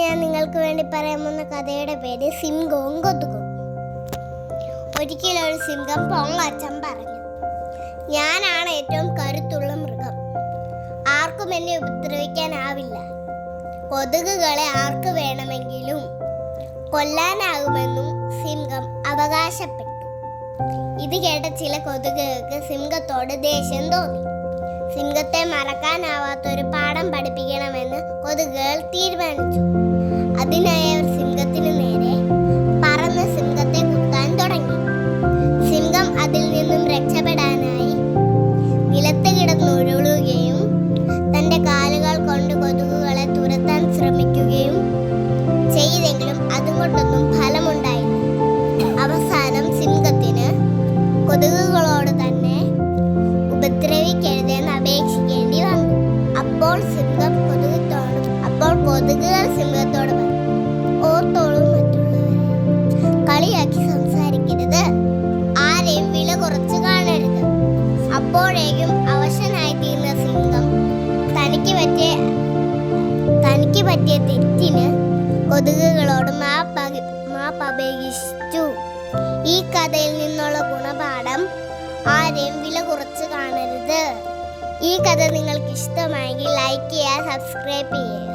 ഞാൻ നിങ്ങൾക്ക് വേണ്ടി പറയാൻ പോകുന്ന കഥയുടെ പേര് സിംഹവും കൊതുകും. ഒരിക്കലൊരു സിംഹം പൊങ്ങച്ചൻ പറഞ്ഞു, ഞാനാണ് ഏറ്റവും കരുത്തുള്ള മൃഗം. ആർക്കും എന്നെ ഉപദ്രവിക്കാനാവില്ല. കൊതുകുകളെ ആർക്ക് വേണമെങ്കിലും കൊല്ലാനാകുമെന്നും സിംഹം അവകാശപ്പെട്ടു. ഇത് കേട്ട ചില കൊതുകുകൾക്ക് സിംഹത്തോട് ദേഷ്യം തോന്നി. സിംഹത്തെ മറക്കാനാവാത്തൊരു പാഠം പഠിപ്പിക്കണമെന്ന് കൊതുകുകൾ തീരുമാനിച്ചു. അതിനായി അവർ സിംഹത്തിനു നേരെ പറന്ന് സിംഹത്തെ കുത്താൻ തുടങ്ങി. സിംഹം അതിൽ നിന്നും രക്ഷപ്പെടാനായി നിലത്ത് കിടന്നുരുളുകയും തന്റെ കാലുകൾ കൊണ്ട് കൊതുകുകളെ തുരത്താൻ ശ്രമിക്കുകയും ചെയ്തെങ്കിലും അതുകൊണ്ടൊന്നും ഫലമുണ്ടായില്ല. അവസാനം സിംഹത്തിന് കൊതുകുകളോട് തന്നെ ഉപദ്രവിക്കരുതെന്ന് അപേക്ഷിക്കേണ്ടി വന്നു. അപ്പോൾ കൊതുകുകൾ സിംഹത്തോട് പറഞ്ഞു, ഓർത്തോളൂ, മറ്റുള്ളവരെ കളിയാക്കി സംസാരിക്കരുത്, ആരെയും വില കുറച്ച് കാണരുത്. അപ്പോഴേക്കും അവശനായി തീർന്ന സിംഹം തനിക്ക് പറ്റിയ തെറ്റിന് കൊതുകുകളോട് മാപ്പപേക്ഷിച്ചു. ഈ കഥയിൽ നിന്നുള്ള ഗുണപാഠം, ആരെയും വില കുറച്ച് കാണരുത്. ഈ കഥ നിങ്ങൾക്ക് ഇഷ്ടമായെങ്കിൽ ലൈക്ക് ചെയ്യുക, സബ്സ്ക്രൈബ് ചെയ്യുക.